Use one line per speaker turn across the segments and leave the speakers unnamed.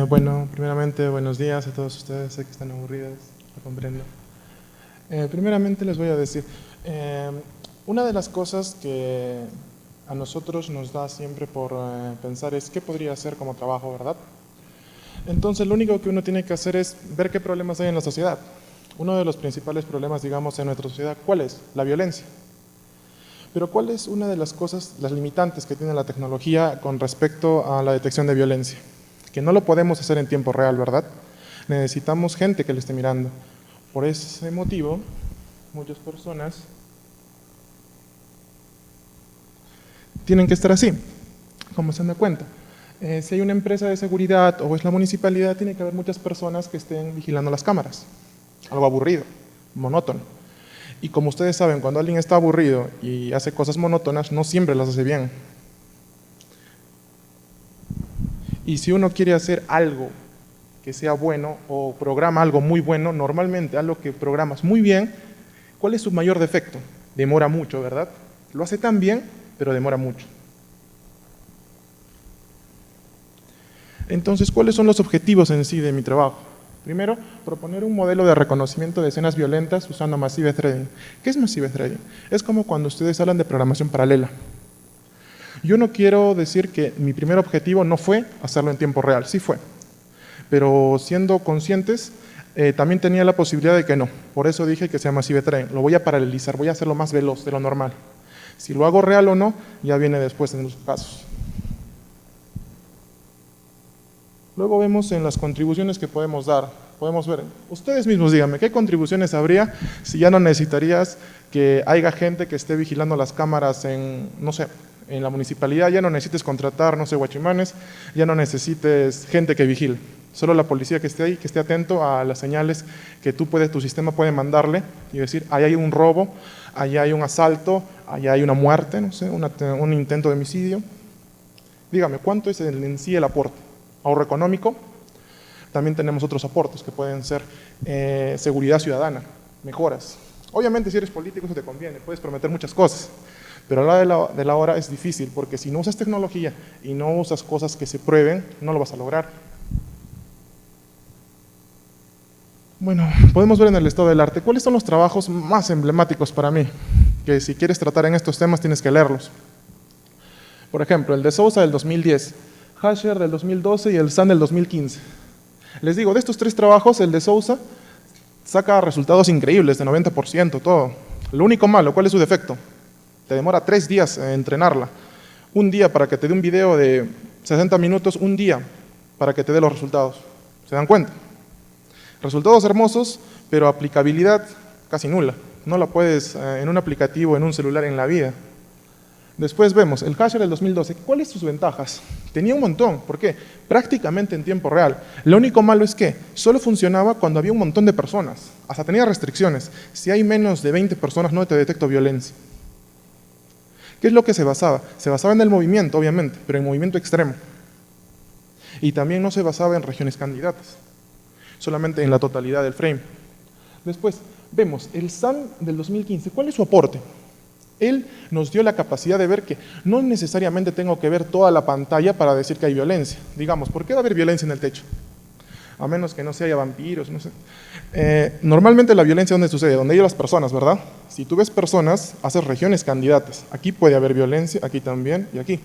Bueno, primeramente, buenos días a todos ustedes, sé que están aburridos, lo comprendo. Primeramente les voy a decir, una de las cosas que a nosotros nos da siempre por pensar es qué podría hacer como trabajo, ¿verdad? Entonces lo único que uno tiene que hacer es ver qué problemas hay en la sociedad. Uno de los principales problemas, digamos, en nuestra sociedad, ¿cuál es? La violencia. Pero ¿cuál es una de las cosas, las limitantes que tiene la tecnología con respecto a la detección de violencia? Que no lo podemos hacer en tiempo real, ¿verdad? Necesitamos gente que lo esté mirando. Por ese motivo, muchas personas tienen que estar así, como se dan cuenta. Si hay una empresa de seguridad o es la municipalidad, tiene que haber muchas personas que estén vigilando las cámaras. Algo aburrido, monótono. Y como ustedes saben, cuando alguien está aburrido y hace cosas monótonas, no siempre las hace bien. Y si uno quiere hacer algo que sea bueno o programa algo muy bueno, normalmente algo que programas muy bien, ¿cuál es su mayor defecto? Demora mucho, ¿verdad? Lo hace tan bien, pero demora mucho. Entonces, ¿cuáles son los objetivos en sí de mi trabajo? Primero, proponer un modelo de reconocimiento de escenas violentas usando Massive Threading. ¿Qué es Massive Threading? Es como cuando ustedes hablan de programación paralela. Yo no quiero decir que mi primer objetivo no fue hacerlo en tiempo real, sí fue. Pero siendo conscientes, también tenía la posibilidad de que no. Por eso dije que sea Massive Threading. Lo voy a paralelizar, voy a hacerlo más veloz de lo normal. Si lo hago real o no, ya viene después en los casos. Luego vemos en las contribuciones que podemos dar. Podemos ver, ustedes mismos díganme, ¿qué contribuciones habría si ya no necesitarías que haya gente que esté vigilando las cámaras en, no sé, en la municipalidad? Ya no necesites contratar, no sé, guachimanes, ya no necesites gente que vigile. Solo la policía que esté ahí, que esté atento a las señales que tu sistema puede mandarle y decir, ahí hay un robo, allá hay un asalto, allá hay una muerte, no sé, un intento de homicidio. Dígame, ¿cuánto es en sí el aporte? Ahorro económico. También tenemos otros aportes que pueden ser seguridad ciudadana, mejoras. Obviamente si eres político eso te conviene, puedes prometer muchas cosas, pero a la hora de la hora es difícil porque si no usas tecnología y no usas cosas que se prueben, no lo vas a lograr. Bueno, podemos ver en el estado del arte cuáles son los trabajos más emblemáticos para mí, que si quieres tratar en estos temas tienes que leerlos. Por ejemplo, el de Sousa del 2010, Hasher del 2012 y el Sun del 2015. Les digo, de estos tres trabajos, el de Sousa saca resultados increíbles, de 90%, todo. Lo único malo, ¿cuál es su defecto? Te demora 3 días entrenarla. Un día para que te dé un video de 60 minutos, un día para que te dé los resultados. ¿Se dan cuenta? Resultados hermosos, pero aplicabilidad casi nula. No la puedes en un aplicativo, en un celular, en la vida. Después vemos el Hasher del 2012. ¿Cuáles sus ventajas? Tenía un montón. ¿Por qué? Prácticamente en tiempo real. Lo único malo es que solo funcionaba cuando había un montón de personas. Hasta tenía restricciones. Si hay menos de 20 personas no te detecto violencia. ¿Qué es lo que se basaba? Se basaba en el movimiento, obviamente, pero en movimiento extremo. Y también no se basaba en regiones candidatas, solamente en la totalidad del frame. Después vemos el Sun del 2015. ¿Cuál es su aporte? Él nos dio la capacidad de ver que no necesariamente tengo que ver toda la pantalla para decir que hay violencia. Digamos, ¿por qué va a haber violencia en el techo? A menos que no haya vampiros, no sé. Normalmente la violencia, ¿dónde sucede? Donde hay las personas, ¿verdad? Si tú ves personas, haces regiones candidatas. Aquí puede haber violencia, aquí también y aquí.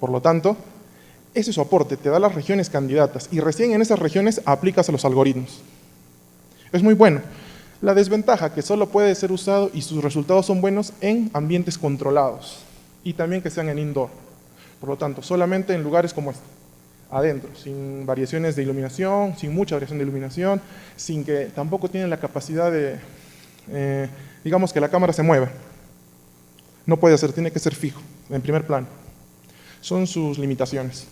Por lo tanto, ese es su aporte, te da las regiones candidatas y recién en esas regiones aplicas a los algoritmos. Es muy bueno. La desventaja, que solo puede ser usado y sus resultados son buenos en ambientes controlados y también que sean en indoor. Por lo tanto, solamente en lugares como este, adentro, sin variaciones de iluminación, sin mucha variación de iluminación, sin que tampoco tienen la capacidad de, digamos que la cámara se mueva. No puede hacer, tiene que ser fijo, en primer plano. Son sus limitaciones.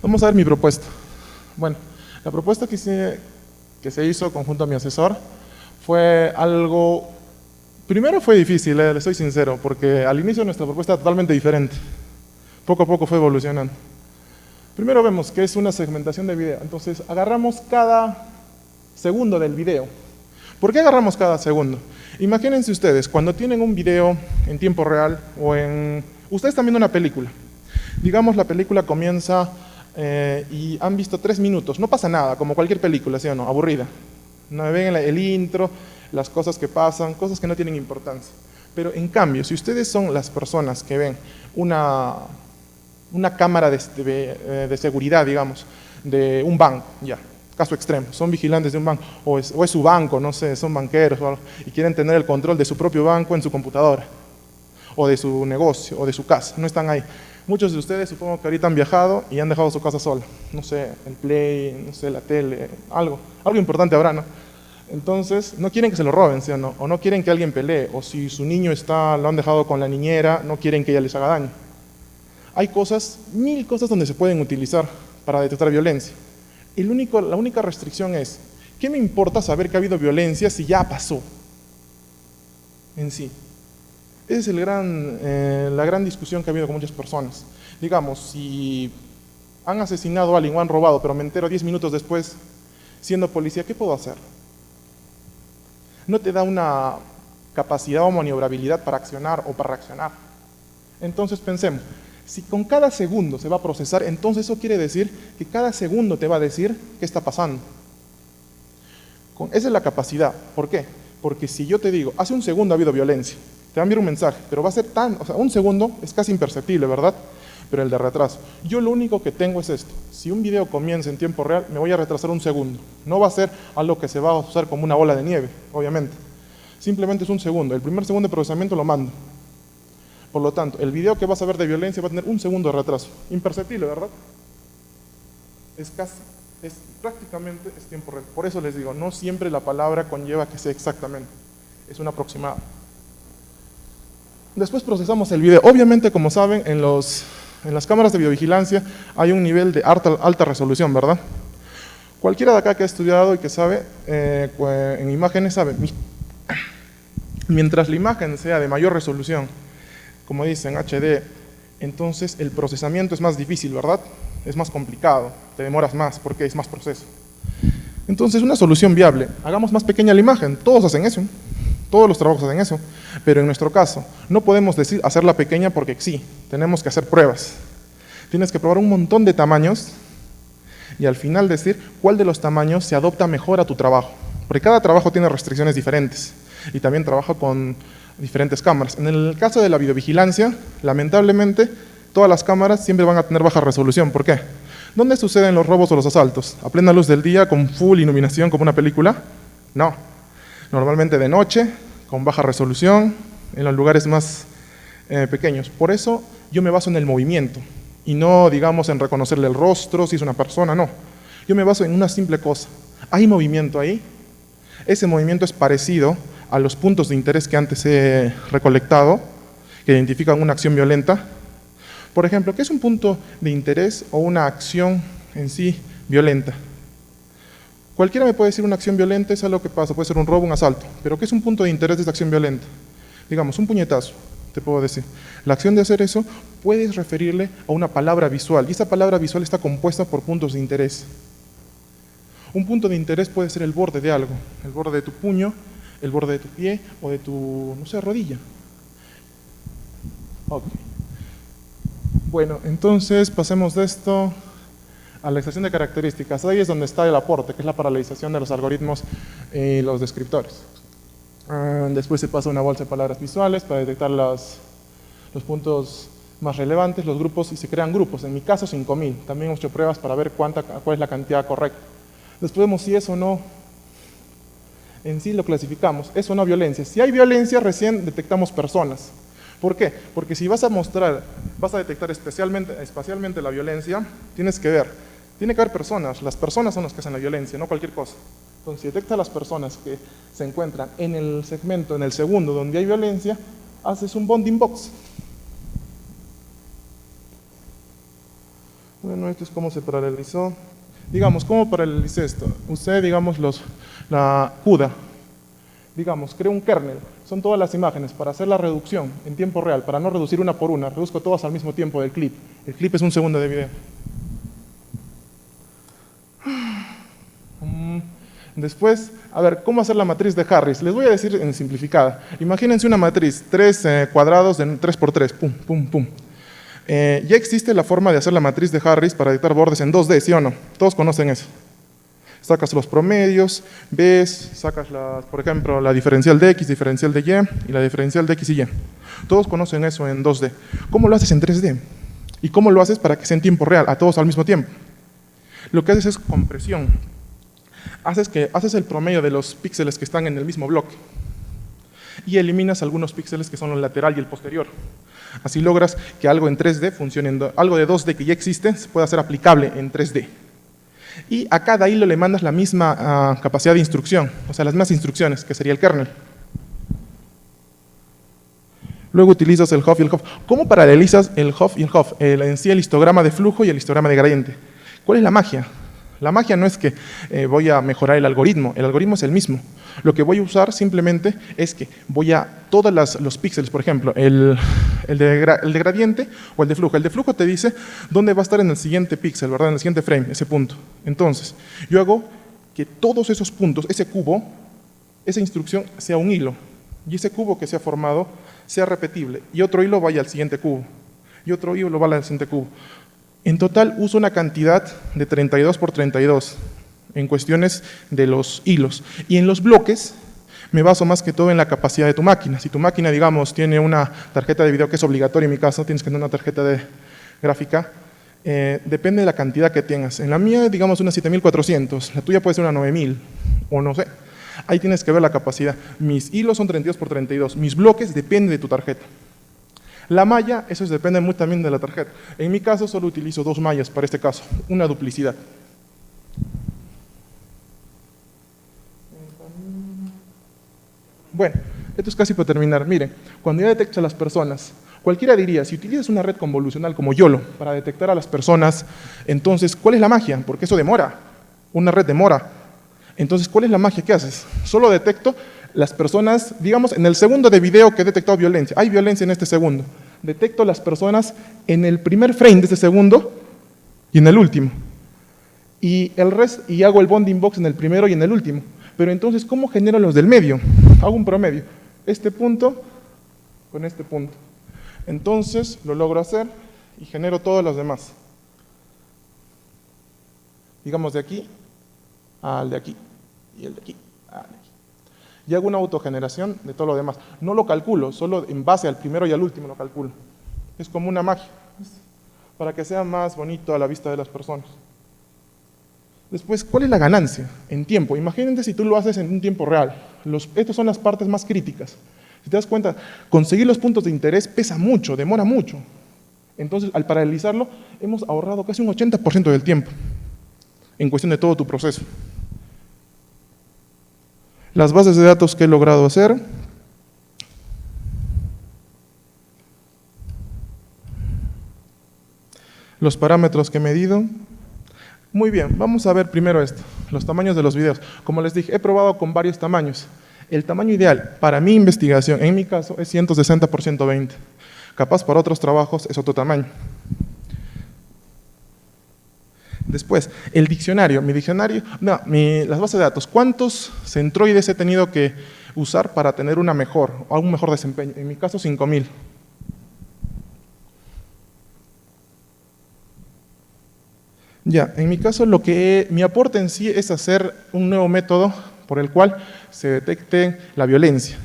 Vamos a ver mi propuesta. Bueno, la propuesta que se hizo conjunto a mi asesor fue algo... Primero fue difícil, les soy sincero, porque al inicio nuestra propuesta era totalmente diferente. Poco a poco fue evolucionando. Primero vemos que es una segmentación de video. Entonces agarramos cada segundo del video. ¿Por qué agarramos cada segundo? Imagínense ustedes, cuando tienen un video en tiempo real o en... Ustedes están viendo una película. Digamos, la película comienza y han visto 3 minutos. No pasa nada, como cualquier película, ¿sí o no? Aburrida. No ven el intro, las cosas que pasan, cosas que no tienen importancia. Pero en cambio, si ustedes son las personas que ven una cámara de seguridad, digamos, de un banco, ya, caso extremo, son vigilantes de un banco, o es su banco, no sé, son banqueros o algo, y quieren tener el control de su propio banco en su computadora, o de su negocio, o de su casa, no están ahí. Muchos de ustedes supongo que ahorita han viajado y han dejado su casa sola, no sé, el play, no sé, la tele, algo importante habrá, ¿no? Entonces, no quieren que se lo roben, ¿sí o no? O no quieren que alguien pelee, o si su niño lo han dejado con la niñera, no quieren que ella les haga daño. Hay cosas, 1000 cosas donde se pueden utilizar para detectar violencia. La única restricción es, ¿qué me importa saber que ha habido violencia si ya pasó? En sí. Esa es la gran discusión que ha habido con muchas personas. Digamos, si han asesinado a alguien o han robado, pero me entero 10 minutos después, siendo policía, ¿qué puedo hacer? No te da una capacidad o maniobrabilidad para accionar o para reaccionar. Entonces pensemos, si con cada segundo se va a procesar, entonces eso quiere decir que cada segundo te va a decir qué está pasando. Esa es la capacidad. ¿Por qué? Porque si yo te digo, hace un segundo ha habido violencia, te va a enviar un mensaje, pero va a ser un segundo es casi imperceptible, ¿verdad? Pero el de retraso. Yo lo único que tengo es esto. Si un video comienza en tiempo real, me voy a retrasar un segundo. No va a ser algo que se va a usar como una bola de nieve, obviamente. Simplemente es un segundo. El primer segundo de procesamiento lo mando. Por lo tanto, el video que vas a ver de violencia va a tener un segundo de retraso. Imperceptible, ¿verdad? Prácticamente es tiempo real. Por eso les digo, no siempre la palabra conlleva que sea exactamente. Es un aproximado. Después procesamos el video. Obviamente, como saben, en las cámaras de videovigilancia hay un nivel de alta resolución, ¿verdad? Cualquiera de acá que ha estudiado y que sabe, en imágenes sabe, mientras la imagen sea de mayor resolución, como dicen, HD, entonces el procesamiento es más difícil, ¿verdad? Es más complicado, te demoras más porque es más proceso. Entonces, una solución viable, hagamos más pequeña la imagen, todos hacen eso, todos los trabajos hacen eso, pero en nuestro caso, no podemos decir hacerla pequeña porque sí, tenemos que hacer pruebas. Tienes que probar un montón de tamaños y al final decir cuál de los tamaños se adopta mejor a tu trabajo, porque cada trabajo tiene restricciones diferentes y también trabaja con diferentes cámaras. En el caso de la videovigilancia, lamentablemente, todas las cámaras siempre van a tener baja resolución. ¿Por qué? ¿Dónde suceden los robos o los asaltos? ¿A plena luz del día, con full iluminación como una película? No. Normalmente de noche, con baja resolución, en los lugares más pequeños. Por eso yo me baso en el movimiento y no, digamos, en reconocerle el rostro, si es una persona, no. Yo me baso en una simple cosa. ¿Hay movimiento ahí? Ese movimiento es parecido a los puntos de interés que antes he recolectado, que identifican una acción violenta. Por ejemplo, ¿qué es un punto de interés o una acción en sí violenta? Cualquiera me puede decir una acción violenta es algo que pasa, puede ser un robo, un asalto, pero ¿qué es un punto de interés de esta acción violenta? Digamos, un puñetazo, te puedo decir. La acción de hacer eso puedes referirle a una palabra visual, y esa palabra visual está compuesta por puntos de interés. Un punto de interés puede ser el borde de algo, el borde de tu puño, el borde de tu pie o de tu, no sé, rodilla. Ok. Bueno, entonces pasemos de esto a la extracción de características. Ahí es donde está el aporte, que es la paralelización de los algoritmos y los descriptores. Después se pasa a una bolsa de palabras visuales para detectar los puntos más relevantes, los grupos, y se crean grupos. En mi caso, 5000. También hemos hecho pruebas para ver cuál es la cantidad correcta. Después vemos si es o no. En sí lo clasificamos, es o no violencia. Si hay violencia, recién detectamos personas. ¿Por qué? Porque si vas a detectar espacialmente la violencia, tienes que ver, tiene que haber personas. Las personas son las que hacen la violencia, no cualquier cosa. Entonces, si detectas a las personas que se encuentran en el segmento, en el segundo donde hay violencia, haces un bounding box. Bueno, esto es cómo se paralelizó. Digamos, ¿cómo paralicé esto? Usé, digamos, la CUDA. Digamos, creo un kernel. Son todas las imágenes para hacer la reducción en tiempo real, para no reducir una por una. Reduzco todas al mismo tiempo del clip. El clip es un segundo de video. Después, a ver, ¿cómo hacer la matriz de Harris? Les voy a decir en simplificada. Imagínense una matriz, 3 cuadrados de 3 por 3, pum, pum, pum. Ya existe la forma de hacer la matriz de Harris para editar bordes en 2D, ¿sí o no? Todos conocen eso. Sacas los promedios, ves, sacas, por ejemplo, la diferencial de X, diferencial de Y y la diferencial de X y Y. Todos conocen eso en 2D. ¿Cómo lo haces en 3D? ¿Y cómo lo haces para que sea en tiempo real, a todos al mismo tiempo? Lo que haces es compresión. Haces el promedio de los píxeles que están en el mismo bloque y eliminas algunos píxeles que son el lateral y el posterior. Así logras que algo en 3D funcione, algo de 2D que ya existe se pueda hacer aplicable en 3D. Y a cada hilo le mandas la misma capacidad de instrucción, o sea, las mismas instrucciones, que sería el kernel. Luego utilizas el HOF y el HOF. ¿Cómo paralelizas el HOF y el HOF? En sí el histograma de flujo y el histograma de gradiente. ¿Cuál es la magia? La magia no es que voy a mejorar el algoritmo es el mismo. Lo que voy a usar simplemente es que voy a todos los píxeles, por ejemplo, el de gradiente o el de flujo. El de flujo te dice dónde va a estar en el siguiente píxel, ¿verdad? En el siguiente frame, ese punto. Entonces, yo hago que todos esos puntos, ese cubo, esa instrucción sea un hilo. Y ese cubo que se ha formado sea repetible. Y otro hilo vaya al siguiente cubo. Y otro hilo vaya al siguiente cubo. En total uso una cantidad de 32 por 32 en cuestiones de los hilos. Y en los bloques me baso más que todo en la capacidad de tu máquina. Si tu máquina, digamos, tiene una tarjeta de video que es obligatoria, en mi caso, tienes que tener una tarjeta de gráfica, depende de la cantidad que tengas. En la mía, digamos, una 7400, la tuya puede ser una 9000, o no sé. Ahí tienes que ver la capacidad. Mis hilos son 32 por 32, mis bloques dependen de tu tarjeta. La malla, eso depende muy también de la tarjeta. En mi caso solo utilizo 2 mallas para este caso, una duplicidad. Bueno, esto es casi para terminar. Miren, cuando ya detectas a las personas, cualquiera diría, si utilizas una red convolucional como YOLO para detectar a las personas, entonces, ¿cuál es la magia? Porque eso demora, una red demora. Entonces, ¿cuál es la magia que haces? Solo detecto las personas, digamos, en el segundo de video que he detectado violencia. Hay violencia en este segundo. Detecto las personas en el primer frame de este segundo y en el último. Y hago el bounding box en el primero y en el último. Pero entonces, ¿cómo genero los del medio? Hago un promedio. Este punto con este punto. Entonces, lo logro hacer y genero todos los demás. Digamos, de aquí al de aquí y el de aquí al de aquí. Y hago una autogeneración de todo lo demás. No lo calculo, solo en base al primero y al último lo calculo. Es como una magia, para que sea más bonito a la vista de las personas. Después, ¿cuál es la ganancia? En tiempo. Imagínate si tú lo haces en un tiempo real. Estas son las partes más críticas. Si te das cuenta, conseguir los puntos de interés pesa mucho, demora mucho. Entonces, al paralelizarlo, hemos ahorrado casi un 80% del tiempo en cuestión de todo tu proceso. Las bases de datos que he logrado hacer. Los parámetros que he medido. Muy bien, vamos a ver primero esto, los tamaños de los videos. Como les dije, he probado con varios tamaños. El tamaño ideal para mi investigación, en mi caso, es 160 por 120. Capaz para otros trabajos es otro tamaño. Después, el diccionario. Las bases de datos. ¿Cuántos centroides he tenido que usar para tener un mejor desempeño? En mi caso, 5000. Ya, en mi caso, mi aporte en sí es hacer un nuevo método por el cual se detecte la violencia.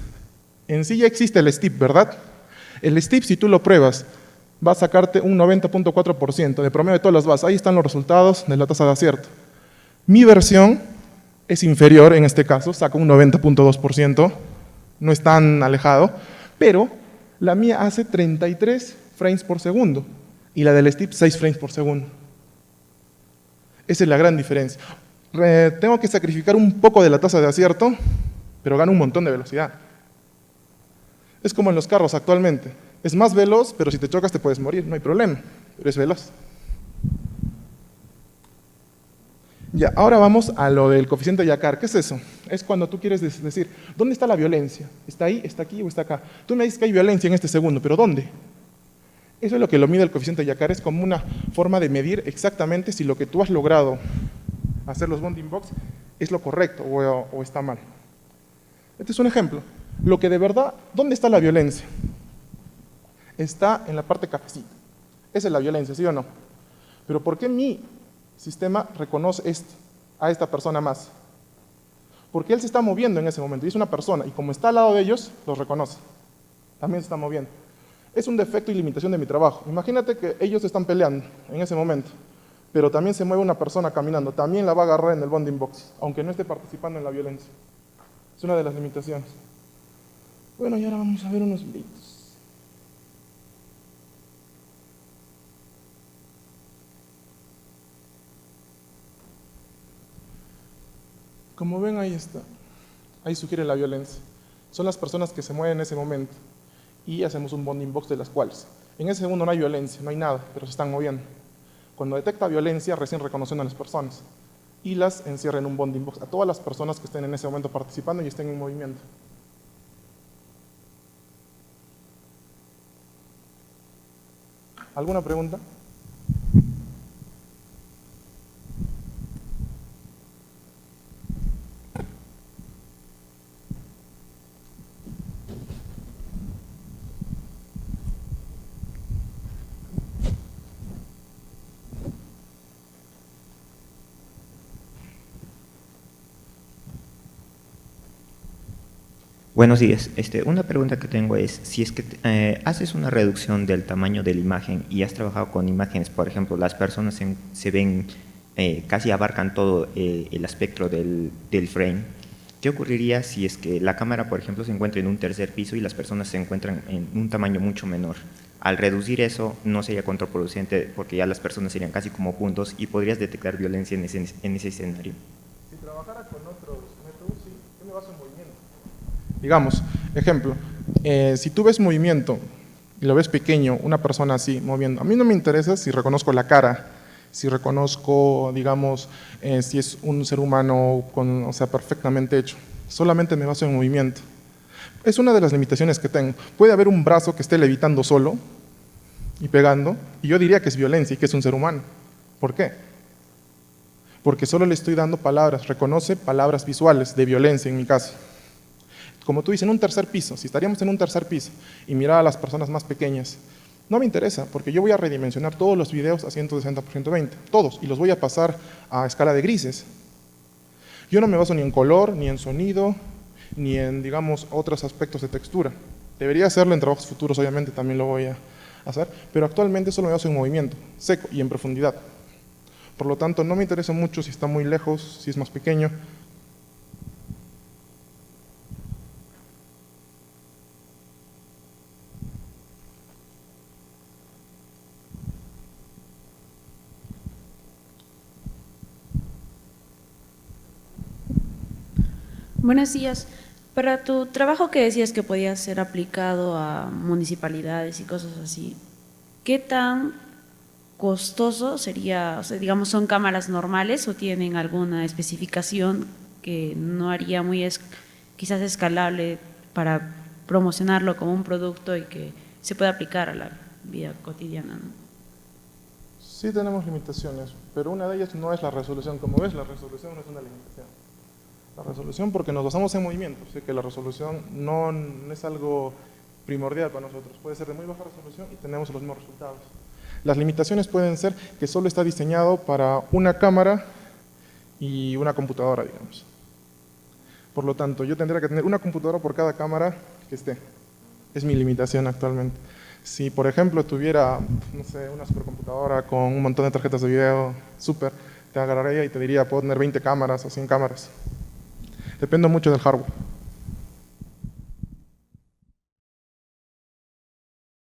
En sí ya existe el STIP, ¿verdad? El STIP, si tú lo pruebas, va a sacarte un 90.4% de promedio de todas las bases. Ahí están los resultados de la tasa de acierto. Mi versión es inferior, en este caso, saca un 90.2%, no es tan alejado, pero la mía hace 33 frames por segundo y la del STIP 6 frames por segundo. Esa es la gran diferencia. Tengo que sacrificar un poco de la tasa de acierto, pero gano un montón de velocidad. Es como en los carros actualmente. Es más veloz, pero si te chocas te puedes morir, no hay problema, pero es veloz. Ya, ahora vamos a lo del coeficiente de Yacar. ¿Qué es eso? Es cuando tú quieres decir, ¿dónde está la violencia? ¿Está ahí, está aquí o está acá? Tú me dices que hay violencia en este segundo, pero ¿dónde? Eso es lo que lo mide el coeficiente de Yacar, es como una forma de medir exactamente si lo que tú has logrado hacer los bounding box es lo correcto o está mal. Este es un ejemplo. Lo que de verdad, ¿dónde está la violencia? Está en la parte cafecita. Esa es la violencia, ¿sí o no? Pero ¿por qué mi sistema reconoce a esta persona más? Porque él se está moviendo en ese momento y es una persona, y como está al lado de ellos, los reconoce. También se está moviendo. Es un defecto y limitación de mi trabajo. Imagínate que ellos están peleando en ese momento, pero también se mueve una persona caminando, también la va a agarrar en el bonding box, aunque no esté participando en la violencia. Es una de las limitaciones. Bueno, y ahora vamos a ver unos videitos. Como ven, ahí está. Ahí sugiere la violencia. Son las personas que se mueven en ese momento. Y hacemos un bonding box de las cuales. En ese segundo no hay violencia, no hay nada, pero se están moviendo. Cuando detecta violencia, recién reconociendo a las personas. Y las encierra en un bonding box a todas las personas que estén en ese momento participando y estén en movimiento. ¿Alguna pregunta?
Buenos días. Una pregunta que tengo es, si es que haces una reducción del tamaño de la imagen y has trabajado con imágenes, por ejemplo, las personas se ven, casi abarcan todo el espectro del frame, ¿qué ocurriría si es que la cámara, por ejemplo, se encuentra en un tercer piso y las personas se encuentran en un tamaño mucho menor? Al reducir eso, no sería contraproducente porque ya las personas serían casi como puntos y podrías detectar violencia en ese escenario.
Si trabajara con otros métodos, sí, yo me baso en movimiento. Digamos, ejemplo, si tú ves movimiento y lo ves pequeño, una persona así moviendo, a mí no me interesa si reconozco la cara, si reconozco, digamos, si es un ser humano o sea, perfectamente hecho. Solamente me baso en movimiento. Es una de las limitaciones que tengo. Puede haber un brazo que esté levitando solo y pegando, y yo diría que es violencia y que es un ser humano. ¿Por qué? Porque solo le estoy dando palabras, reconoce palabras visuales de violencia en mi caso. Como tú dices, en un tercer piso, si estaríamos en un tercer piso y mirar a las personas más pequeñas, no me interesa, porque yo voy a redimensionar todos los videos a 160 por 120, todos, y los voy a pasar a escala de grises. Yo no me baso ni en color, ni en sonido, ni en, digamos, otros aspectos de textura. Debería hacerlo en trabajos futuros, obviamente, también lo voy a hacer, pero actualmente solo me baso en movimiento, seco y en profundidad. Por lo tanto, no me interesa mucho si está muy lejos, si es más pequeño.
Buenos días. Para tu trabajo que decías que podía ser aplicado a municipalidades y cosas así, ¿qué tan costoso sería? O sea, digamos, ¿son cámaras normales o tienen alguna especificación que no haría muy quizás escalable para promocionarlo como un producto y que se pueda aplicar a la vida cotidiana, ¿no?
Sí tenemos limitaciones, pero una de ellas no es la resolución. Como ves, la resolución no es una limitación. La resolución, porque nos basamos en movimiento, así que la resolución no es algo primordial para nosotros. Puede ser de muy baja resolución y tenemos los mismos resultados. Las limitaciones pueden ser que solo está diseñado para una cámara y una computadora, digamos. Por lo tanto, yo tendría que tener una computadora por cada cámara que esté. Es mi limitación actualmente. Si, por ejemplo, tuviera, no sé, una supercomputadora con un montón de tarjetas de video, te agarraría y te diría, puedo tener 20 cámaras o 100 cámaras. Depende mucho del hardware.